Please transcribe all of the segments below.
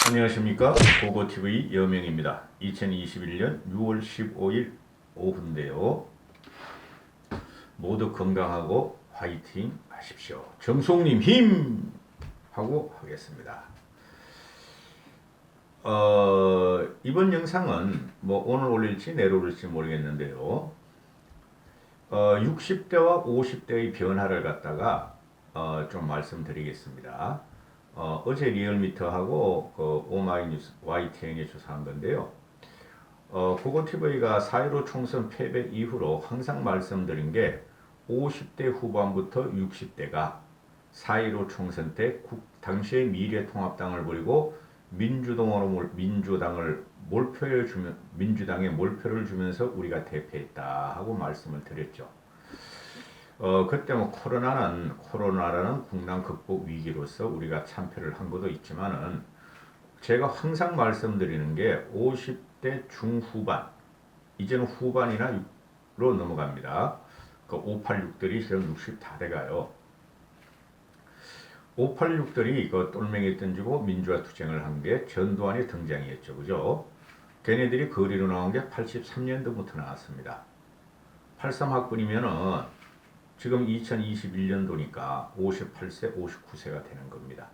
안녕하십니까. 고고TV 여명입니다. 2021년 6월 15일 오후인데요. 모두 건강하고 화이팅 하십시오. 정송님 힘! 하고 하겠습니다. 이번 영상은 뭐 오늘 올릴지 내일 올릴지 모르겠는데요. 60대와 50대의 변화를 갖다가 좀 말씀드리겠습니다. 어제 리얼미터하고 그 오마이뉴스 YTN에 조사한 건데요. 고고TV가 4.15 총선 패배 이후로 항상 말씀드린 게 50대 후반부터 60대가 4.15 총선 때 당시의 미래통합당을 버리고 민주당을 민주당에 몰표를 주면서 우리가 대패했다 하고 말씀을 드렸죠. 그때 뭐 코로나라는 국난 극복 위기로서 우리가 참패를 한 것도 있지만은 제가 항상 말씀드리는 게 50대 중후반, 이제는 후반이나로 넘어갑니다. 그 586들이 지금 60 다 돼가요. 586들이 그 똘맹이 던지고 민주화 투쟁을 한 게 전두환의 등장이었죠. 그죠? 걔네들이 거리로 나온 게 83년도부터 나왔습니다. 83학번이면은 지금 2021년도니까 58세, 59세가 되는 겁니다.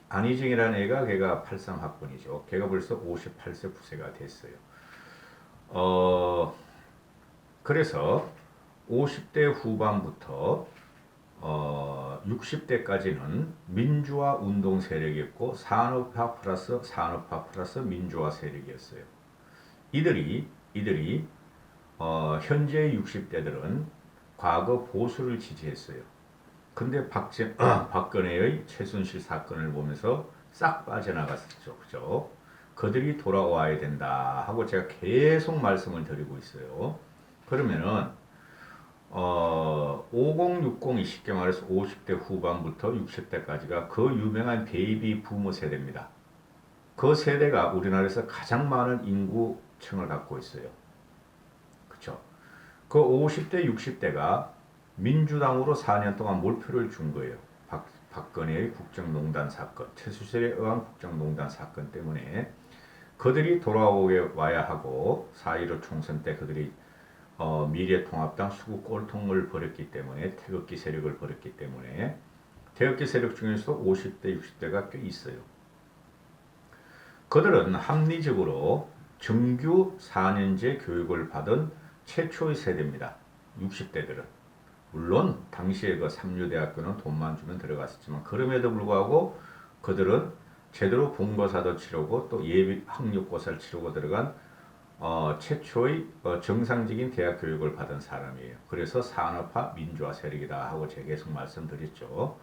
안희정이라는 애가 걔가 83학번이죠. 걔가 벌써 58세, 9세가 됐어요. 그래서 50대 후반부터 60대까지는 민주화 운동 세력이었고 산업화 플러스 민주화 세력이었어요. 이들이 현재 60대들은 과거 보수를 지지했어요. 근데 박근혜의 최순실 사건을 보면서 싹 빠져나갔었죠. 그죠? 그들이 돌아와야 된다 하고 제가 계속 말씀을 드리고 있어요. 그러면은 5060이 쉽게 말해서 50대 후반부터 60대까지가 그 유명한 베이비 부모 세대입니다. 그 세대가 우리나라에서 가장 많은 인구층을 갖고 있어요. 그렇죠? 그 50대 60대가 민주당으로 4년 동안 몰표를 준 거예요. 박근혜의 국정농단 사건, 최순실에 의한 국정농단 사건 때문에 그들이 돌아와야 하고 4.15 총선 때 그들이 미래통합당 수구 꼴통을 벌였기 때문에 태극기 세력을 벌였기 때문에 태극기 세력 중에서도 50대, 60대가 꽤 있어요. 그들은 합리적으로 정규 4년제 교육을 받은 최초의 세대입니다. 60대들은. 물론 당시에 그 삼류대학교는 돈만 주면 들어갔었지만 그럼에도 불구하고 그들은 제대로 본고사도 치르고 또 예비 학력고사를 치르고 들어간 최초의 정상적인 대학 교육을 받은 사람이에요. 그래서 산업화 민주화 세력이다 하고 제가 계속 말씀드렸죠.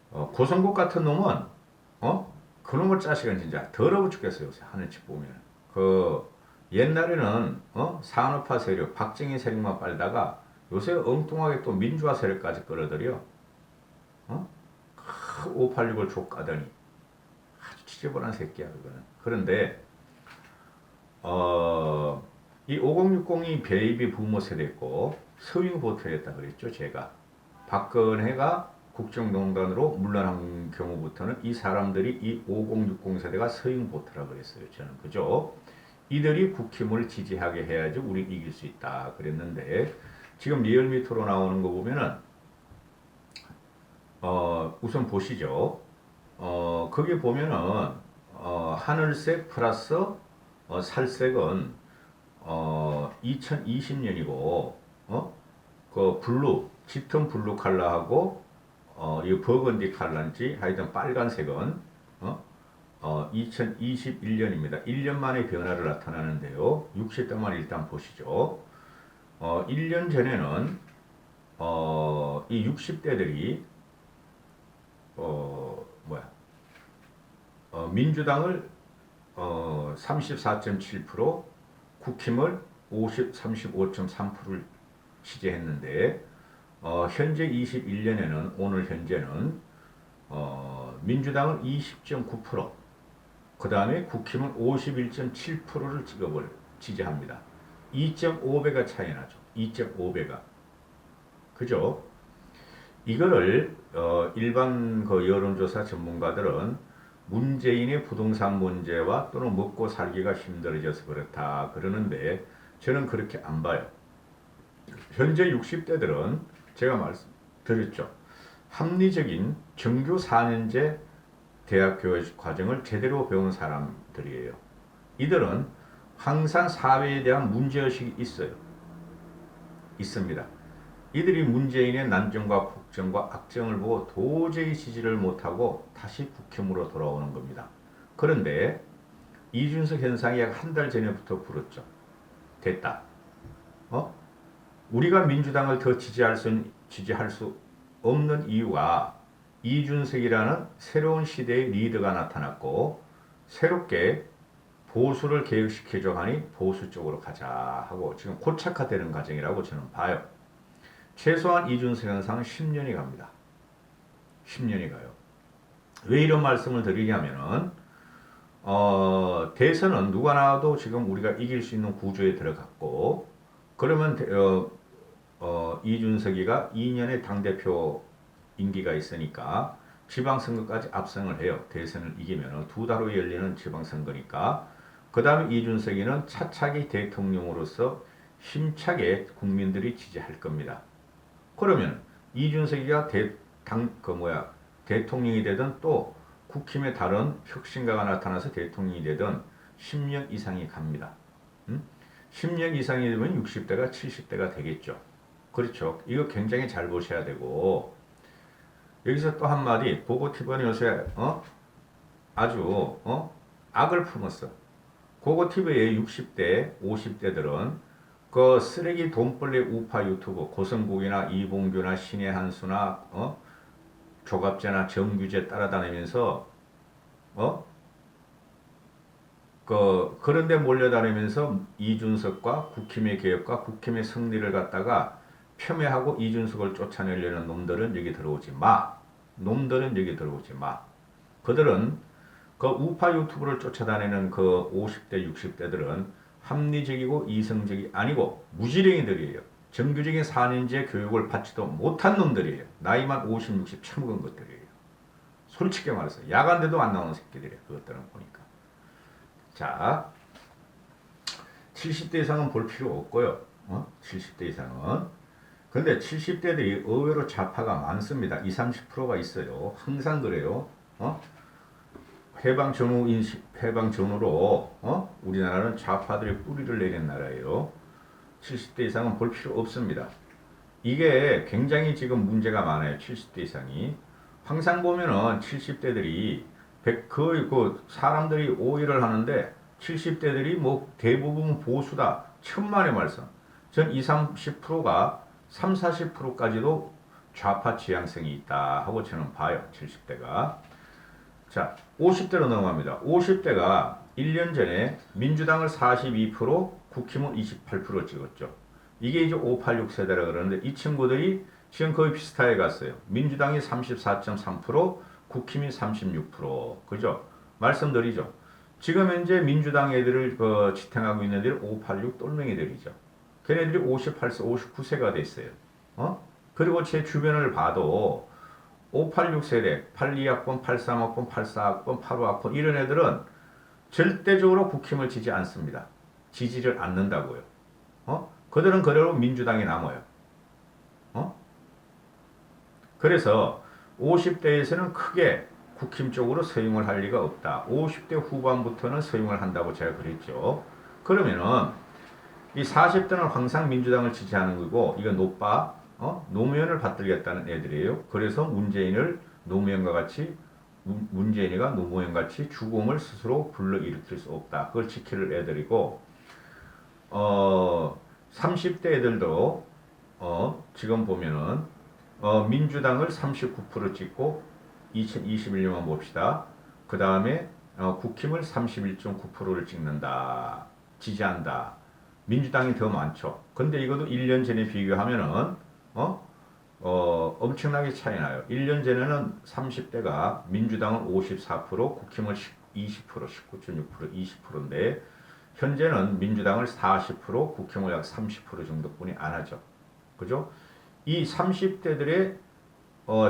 고성국 같은 놈은 그놈의 자식은 진짜 더러워 죽겠어요. 하는 짓 보면. 옛날에는 산업화 세력, 박정희 세력만 빨다가 요새 엉뚱하게 또 민주화 세력까지 끌어들여. 586을 족가더니 아주 지저분한 새끼야 그거는. 그런데 이 5060이 베이비 부모 세대였고 서윙 보트였다 그랬죠. 제가 박근혜가 국정농단으로 물러난 경우부터는 이 사람들이 이 5060 세대가 서윙 보트라 그랬어요. 저는 그죠. 이들이 국힘을 지지하게 해야지 우리 이길 수 있다 그랬는데 지금 리얼미터로 나오는 거 보면은 우선 보시죠. 거기 보면은 하늘색 플러스 살색은 2020년이고 그 블루 짙은 블루 컬러하고 이 버건디 컬러인지 하여튼 빨간색은 2021년입니다. 1년 만에 변화를 나타나는데요. 60대만 일단 보시죠. 1년 전에는 이 60대들이 민주당을 34.7%, 국힘을 35.3%를 지지했는데 현재 21년에는 오늘 현재는 민주당은 20.9%, 그 다음에 국힘은 51.7%를 지지합니다. 2.5배가 차이 나죠. 2.5배가. 그죠? 이거를 일반 그 여론조사 전문가들은 문재인의 부동산 문제와 또는 먹고 살기가 힘들어져서 그렇다 그러는데 저는 그렇게 안 봐요. 현재 60대들은 제가 말씀드렸죠. 합리적인 정규 4년제 대학 교육 과정을 제대로 배운 사람들이에요. 이들은 항상 사회에 대한 문제의식이 있어요. 있습니다. 이들이 문재인의 난정과 폭정과 악정을 보고 도저히 지지를 못하고 다시 국힘으로 돌아오는 겁니다. 그런데 이준석 현상이 약 한 달 전에부터 불었죠. 됐다. 우리가 민주당을 더 지지할 수 없는 이유가 이준석이라는 새로운 시대의 리더가 나타났고 새롭게 보수를 개혁시켜줘 하니 보수 쪽으로 가자 하고 지금 고착화되는 과정이라고 저는 봐요. 최소한 이준석 현상은 10년이 갑니다. 10년이 가요. 왜 이런 말씀을 드리냐면은 대선은 누가 나와도 지금 우리가 이길 수 있는 구조에 들어갔고 그러면 이준석이가 2년의 당대표 임기가 있으니까 지방선거까지 압승을 해요. 대선을 이기면 두 달 후에 열리는 지방선거니까 그 다음에 이준석이는 차차기 대통령으로서 힘차게 국민들이 지지할 겁니다. 그러면 이준석이가 대통령이 되든 또 국힘의 다른 혁신가가 나타나서 대통령이 되든 10년 이상이 갑니다. 10년 이상이 되면 60대가 70대가 되겠죠. 그렇죠. 이거 굉장히 잘 보셔야 되고 여기서 또 한마디 보고티브는 요새 아주 악을 품었어. 보고티브의 60대 50대들은 그 쓰레기 돈벌레 우파 유튜브 고성국이나 이봉규나 신의 한수나 조갑재나 정규재 따라다니면서 그런데 몰려다니면서 이준석과 국힘의 개혁과 국힘의 승리를 갖다가 폄훼하고 이준석을 쫓아내려는 놈들은 여기 들어오지 마. 놈들은 여기 들어오지 마. 그들은 그 우파 유튜브를 쫓아다니는 그 50대 60대들은 합리적이고 이성적이 아니고 무지랭이들이에요. 정규적인 4년제 교육을 받지도 못한 놈들이에요. 나이만 50, 60 처먹은 것들이에요. 솔직히 말해서 야간대도 안 나오는 새끼들이에요. 그것들은 보니까. 자, 70대 이상은 볼 필요 없고요. 70대 이상은. 근데 70대들이 의외로 좌파가 많습니다. 20, 30%가 있어요. 항상 그래요. 해방 전후로 우리나라는 좌파들의 뿌리를 내린 나라예요. 70대 이상은 볼 필요 없습니다. 이게 굉장히 지금 문제가 많아요. 70대 이상이. 항상 보면은 70대들이 거의 사람들이 오해를 하는데 70대들이 뭐 대부분 보수다. 천만의 말씀. 전 20, 30%가 3, 40%까지도 좌파 지향성이 있다 하고 저는 봐요. 70대가. 자, 50대로 넘어갑니다. 50대가 1년 전에 민주당을 42%, 국힘은 28% 찍었죠. 이게 이제 586 세대라 그러는데 이 친구들이 지금 거의 비슷하게 갔어요. 민주당이 34.3%, 국힘이 36%. 그죠? 말씀드리죠. 지금 현재 민주당 애들을 지탱하고 있는 애들이 586 똘맹이들이죠. 걔네들이 58세, 59세가 됐어요. 그리고 제 주변을 봐도 586 세대, 82학번, 83학번, 84학번, 85학번 이런 애들은 절대적으로 국힘을 지지 않습니다. 지지를 않는다고요. 그들은 그대로 민주당에 남아요. 그래서 50대에서는 크게 국힘 쪽으로 서용을 할 리가 없다. 50대 후반부터는 서용을 한다고 제가 그랬죠. 그러면은 이 40대는 항상 민주당을 지지하는 거고 이거 노무현을 받들겠다는 애들이에요. 그래서 문재인을 노무현과 같이 문재인이가 노무현같이 주공을 스스로 불러일으킬 수 없다. 그걸 지킬 애들이고 30대 애들도 지금 보면은 민주당을 39% 찍고 2021년만 봅시다. 그 다음에 국힘을 31.9%를 찍는다. 지지한다. 민주당이 더 많죠. 근데 이것도 1년 전에 비교하면은 엄청나게 차이 나요. 1년 전에는 30대가 민주당은 54%, 국힘을 20%, 19.6%, 20%인데 현재는 민주당을 40%, 국힘을 약 30% 정도뿐이 안 하죠. 그죠? 이 30대들의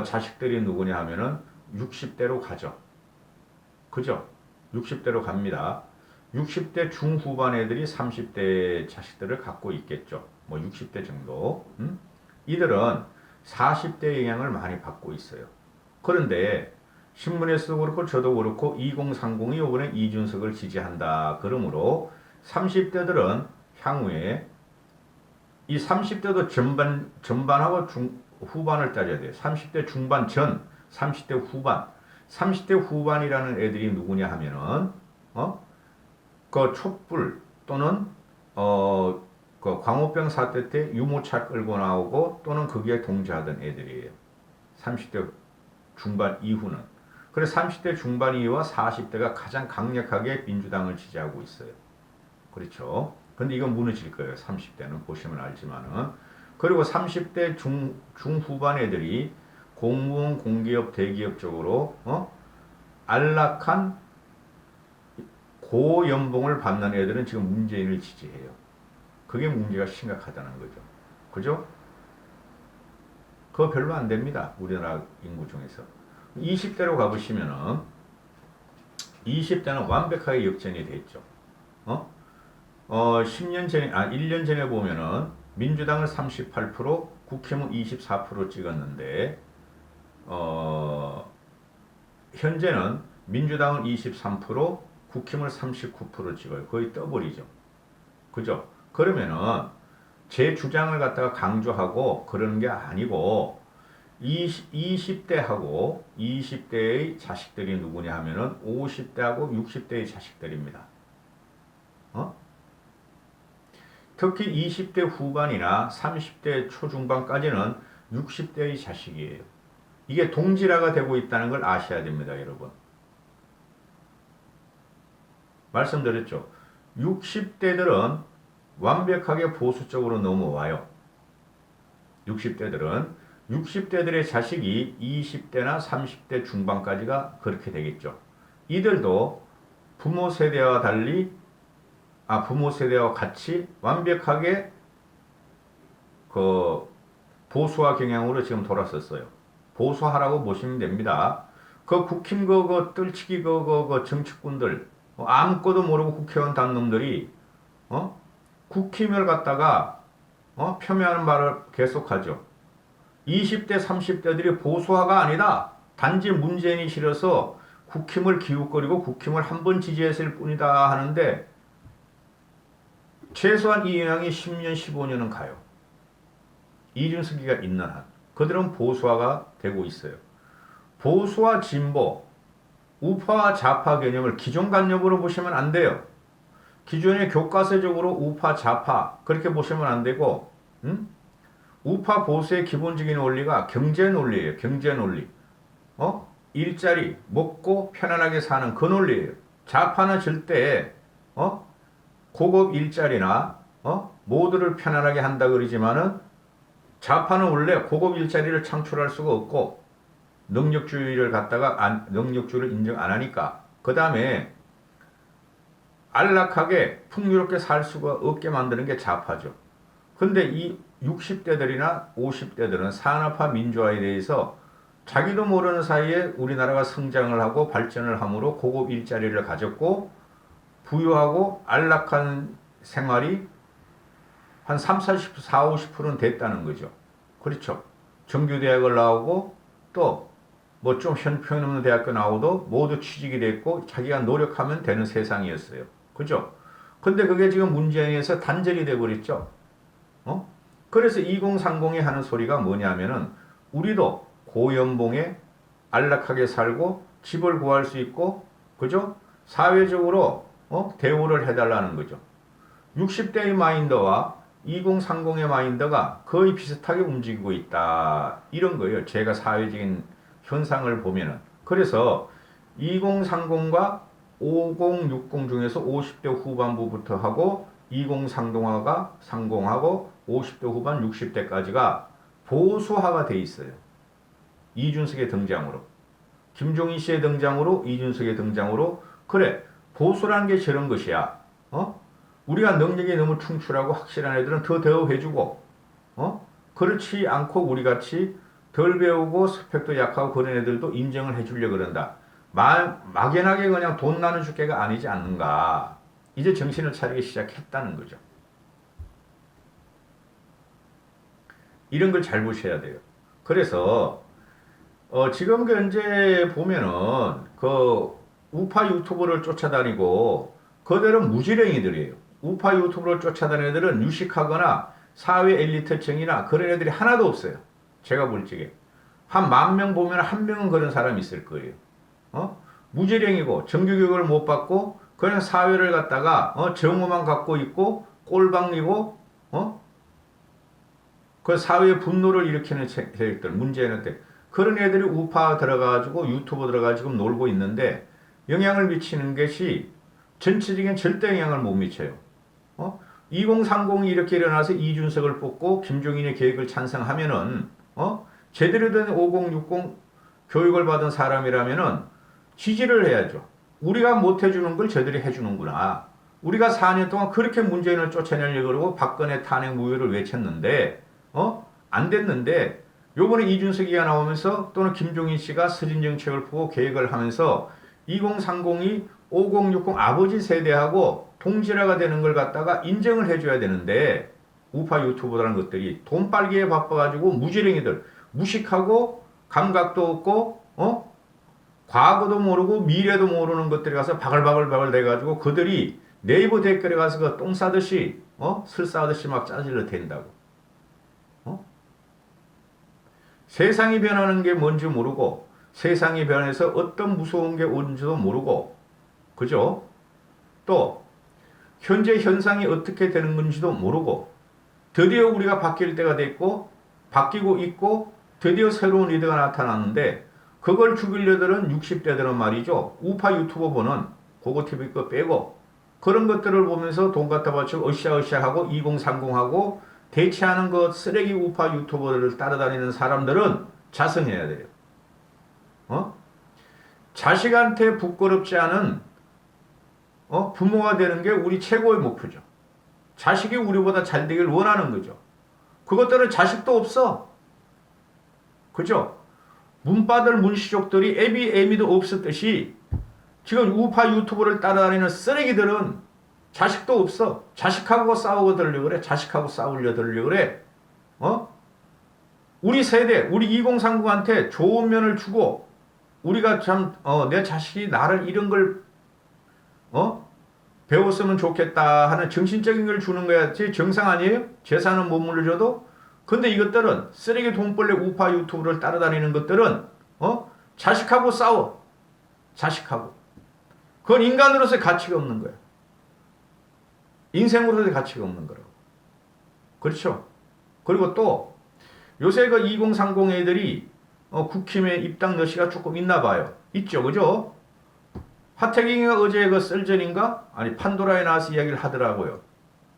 자식들이 누구냐 하면은 60대로 가죠. 그죠? 60대로 갑니다. 60대 중후반 애들이 30대 자식들을 갖고 있겠죠. 뭐 60대 정도. 이들은 40대 영향을 많이 받고 있어요. 그런데 신문에서도 그렇고 저도 그렇고 2030이 이번에 이준석을 지지한다. 그러므로 30대들은 향후에 이 30대도 전반하고 후반을 따져야 돼요. 30대 중반 전, 30대 후반. 30대 후반이라는 애들이 누구냐 하면은, 그 촛불 또는, 그 광우병 사태 때 유모차 끌고 나오고 또는 거기에 동조하던 애들이에요. 30대 중반 이후는. 그래서 30대 중반 이후와 40대가 가장 강력하게 민주당을 지지하고 있어요. 그렇죠. 근데 이건 무너질 거예요. 30대는 보시면 알지만은. 그리고 30대 중후반 애들이 공무원, 공기업, 대기업 쪽으로 안락한 고연봉을 받는 애들은 지금 문재인을 지지해요. 그게 문제가 심각하다는 거죠. 그죠? 그거 별로 안 됩니다. 우리나라 인구 중에서. 20대로 가보시면은 20대는 완벽하게 역전이 됐죠. 10년 전에, 1년 전에 보면은 민주당을 38%, 국힘은 24% 찍었는데, 현재는 민주당은 23%, 국힘을 39% 찍어요. 거의 더블이죠. 그죠? 그러면은 제 주장을 갖다가 강조하고 그러는 게 아니고 20대하고 20대의 자식들이 누구냐 하면은 50대하고 60대의 자식들입니다. 특히 20대 후반이나 30대 초중반까지는 60대의 자식이에요. 이게 동질화가 되고 있다는 걸 아셔야 됩니다, 여러분. 말씀드렸죠. 60대들은 완벽하게 보수 쪽으로 넘어와요. 60대들의 자식이 20대나 30대 중반까지가 그렇게 되겠죠. 이들도 부모 세대와 달리 부모 세대와 같이 완벽하게 그 보수화 경향으로 지금 돌았었어요. 보수하라고 보시면 됩니다. 그 국힘 그 뜰치기 그 정치꾼들 아무것도 모르고 국회의원 단 놈들이 국힘을 갖다가 폄훼하는 말을 계속하죠. 20대 30대들이 보수화가 아니다. 단지 문재인이 싫어서 국힘을 기웃거리고 국힘을 한 번 지지했을 뿐이다 하는데 최소한 이 영향이 10년, 15년은 가요. 이준석이가 있는 한. 그들은 보수화가 되고 있어요. 보수와 진보, 우파와 좌파 개념을 기존관념으로 보시면 안 돼요. 기존의 교과서적으로 우파, 좌파 그렇게 보시면 안 되고 우파 보수의 기본적인 원리가 경제 논리예요. 경제 논리. 일자리, 먹고 편안하게 사는 그 논리예요. 좌파는 절대 고급 일자리나 모두를 편안하게 한다 그러지만은 좌파는 원래 고급 일자리를 창출할 수가 없고 능력주의를 능력주의를 인정 안 하니까 그 다음에 안락하게 풍요롭게 살 수가 없게 만드는 게 좌파죠. 근데 이 60대들이나 50대들은 산업화 민주화에 대해서 자기도 모르는 사이에 우리나라가 성장을 하고 발전을 함으로 고급 일자리를 가졌고 부유하고 안락한 생활이 한 30, 40, 50%는 됐다는 거죠. 그렇죠. 정규대학을 나오고 또 뭐 좀 형편없는 대학교 나오도 모두 취직이 됐고 자기가 노력하면 되는 세상이었어요. 그죠? 근데 그게 지금 문재인에서 단절이 돼버렸죠. 그래서 2030이 하는 소리가 뭐냐면은 우리도 고연봉에 안락하게 살고 집을 구할 수 있고 그죠? 사회적으로 대우를 해달라는 거죠. 60대의 마인드와 2030의 마인드가 거의 비슷하게 움직이고 있다. 이런 거예요. 제가 사회적인 현상을 보면은. 그래서 2030과 5060 중에서 50대 후반부부터 하고 2030하고 50대 후반 60대까지가 보수화가 돼 있어요. 이준석의 등장으로. 김종인 씨의 등장으로 이준석의 등장으로 그래 보수라는 게 저런 것이야. 우리가 능력이 너무 충출하고 확실한 애들은 더 대우해주고 그렇지 않고 우리같이 덜 배우고 스펙도 약하고 그런 애들도 인정을 해주려고 그런다. 막연하게 그냥 돈 나눠줄 게가 아니지 않는가. 이제 정신을 차리기 시작했다는 거죠. 이런 걸 잘 보셔야 돼요. 그래서 지금 현재 보면은 그 우파 유튜버를 쫓아다니고 그들은 무지랭이들이에요. 우파 유튜버를 쫓아다니는 애들은 유식하거나 사회 엘리트층이나 그런 애들이 하나도 없어요. 제가 볼 적에 한 10,000명 보면 한 명은 그런 사람이 있을 거예요. 무지랭이고 정규교육을 못 받고 그냥 사회를 갖다가 정오만 갖고 있고 꼴방이고 그 사회의 분노를 일으키는 세력들 문제는데 그런 애들이 우파 들어가지고 유튜브 들어가지고 놀고 있는데 영향을 미치는 것이 전체적인 절대 영향을 못 미쳐요. 2030이 이렇게 일어나서 이준석을 뽑고 김종인의 계획을 찬성하면은 제대로 된 5060 교육을 받은 사람이라면은 지지를 해야죠. 우리가 못 해주는 걸 저들이 해주는구나. 우리가 4년 동안 그렇게 문재인을 쫓아내려고 그러고 박근혜 탄핵 무효를 외쳤는데 안 됐는데 요번에 이준석이가 나오면서 또는 김종인 씨가 서진 정책을 보고 계획을 하면서 2030이 5060 아버지 세대하고 동질화가 되는 걸 갖다가 인정을 해줘야 되는데 우파 유튜버라는 것들이 돈 빨기에 바빠가지고 무지랭이들 무식하고 감각도 없고 과거도 모르고 미래도 모르는 것들이 가서 바글바글 돼가지고 그들이 네이버 댓글에 가서 그 똥 싸듯이 슬 싸듯이 막 짜질러 댄다고. 세상이 변하는 게 뭔지 모르고 세상이 변해서 어떤 무서운 게 온지도 모르고 그죠? 또 현재 현상이 어떻게 되는 건지도 모르고 드디어 우리가 바뀔 때가 됐고 바뀌고 있고 드디어 새로운 리더가 나타났는데 그걸 죽이려들은 60대들은 말이죠. 우파 유튜버 보는 고고TV 거 빼고 그런 것들을 보면서 돈 갖다 바치고 으쌰으쌰하고 2030하고 대체하는 그 쓰레기 우파 유튜버들을 따라다니는 사람들은 자성해야 돼요. 자식한테 부끄럽지 않은 부모가 되는 게 우리 최고의 목표죠. 자식이 우리보다 잘 되길 원하는 거죠. 그것들은 자식도 없어. 그죠? 문바들 문시족들이 애미도 없었듯이 지금 우파 유튜브를 따라다니는 쓰레기들은 자식도 없어. 자식하고 싸우고 들려고 그래. 자식하고 싸우려 들려고 그래. 우리 세대, 우리 2030한테 좋은 면을 주고 우리가 참 내 자식이 나를 이런 걸 배웠으면 좋겠다 하는 정신적인 걸 주는 거야지 정상 아니에요? 재산은 못 물려줘도? 근데 이것들은 쓰레기 돈벌레 우파 유튜브를 따라다니는 것들은 자식하고 싸워. 자식하고. 그건 인간으로서의 가치가 없는 거야. 인생으로서의 가치가 없는 거라고. 그렇죠? 그리고 또 요새 그 2030 애들이 국힘에 입당 러시가 조금 있나 봐요. 있죠. 그죠? 하태경이가 어제 그 썰전인가? 아니 판도라에 나와서 이야기를 하더라고요.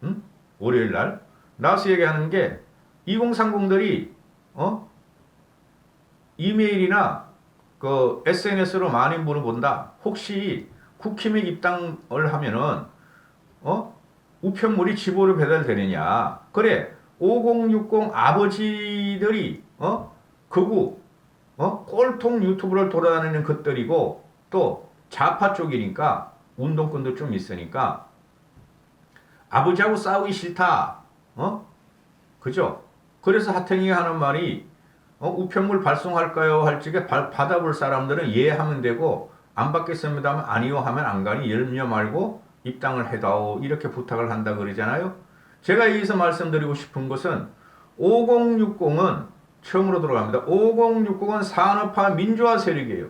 응? 월요일 날 나와서 얘기하는 게 2030들이 이메일이나 그 SNS로 많은 분을 본다. 혹시 국힘에 입당을 하면은 우편물이 집으로 배달되느냐? 그래 5060 아버지들이 극우 꼴통 유튜브를 돌아다니는 것들이고 또 좌파 쪽이니까 운동권도 좀 있으니까 아버지하고 싸우기 싫다. 그죠? 그래서 하태경이 하는 말이 우편물 발송할까요? 할 적에 받아볼 사람들은 예 하면 되고 안 받겠습니다 하면 아니요 하면 안 가니 열며 말고 입당을 해다오 이렇게 부탁을 한다 그러잖아요. 제가 여기서 말씀드리고 싶은 것은 5060은 처음으로 들어갑니다. 5060은 산업화 민주화 세력이에요.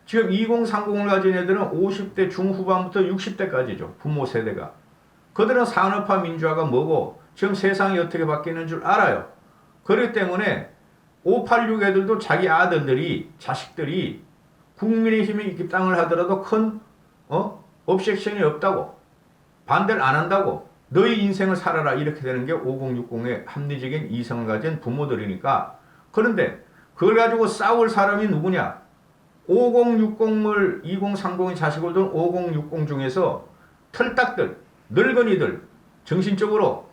지금 2030을 가진 애들은 50대 중후반부터 60대까지죠. 부모 세대가. 그들은 산업화 민주화가 뭐고 지금 세상이 어떻게 바뀌는 줄 알아요. 그렇기 때문에 586 애들도 자기 아들들이 자식들이 국민의힘에 입당을 하더라도 큰 objection이 없다고 반대를 안 한다고 너희 인생을 살아라 이렇게 되는 게 5060의 합리적인 이성을 가진 부모들이니까. 그런데 그걸 가지고 싸울 사람이 누구냐? 5060을 2030의 자식을 둔 5060 중에서 털딱들 늙은이들 정신적으로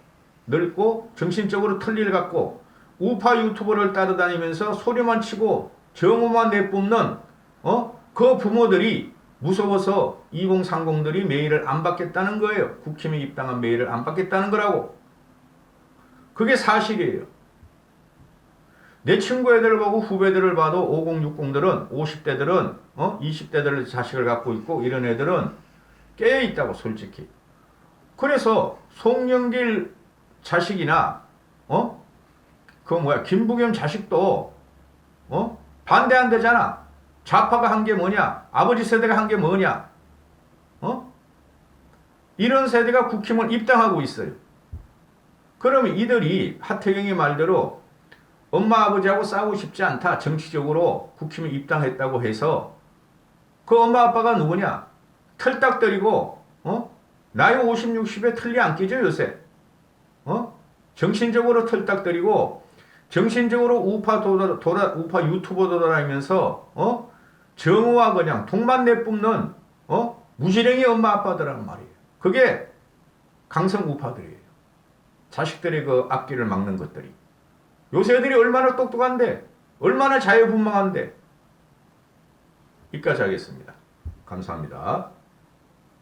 늙고 정신적으로 털리를 갖고 우파 유튜버를 따라다니면서 소리만 치고 정오만 내뿜는 그 부모들이 무서워서 2030들이 메일을 안 받겠다는 거예요. 국힘에 입당한 메일을 안 받겠다는 거라고. 그게 사실이에요. 내 친구 애들을 보고 후배들을 봐도 5060들은 50대들은 20대들 자식을 갖고 있고 이런 애들은 깨어 있다고 솔직히. 그래서 송영길 자식이나 김부겸 자식도 반대한대잖아. 좌파가 한 게 뭐냐? 아버지 세대가 한 게 뭐냐? 이런 세대가 국힘을 입당하고 있어요. 그러면 이들이 하태경이 말대로 엄마 아버지하고 싸우고 싶지 않다. 정치적으로 국힘에 입당했다고 해서 그 엄마 아빠가 누구냐? 털딱거리고 나이 50, 60에 털리 안 끼죠 요새. 정신적으로 털딱거리고 정신적으로 우파 유튜버 돌아다니면서 정우와 그냥 동만 내뿜는 무지랭이 엄마 아빠들란 말이에요. 그게 강성 우파들이에요. 자식들의 그 앞길을 막는 것들이. 요새 애들이 얼마나 똑똑한데 얼마나 자유분방한데. 여기까지 하겠습니다. 감사합니다.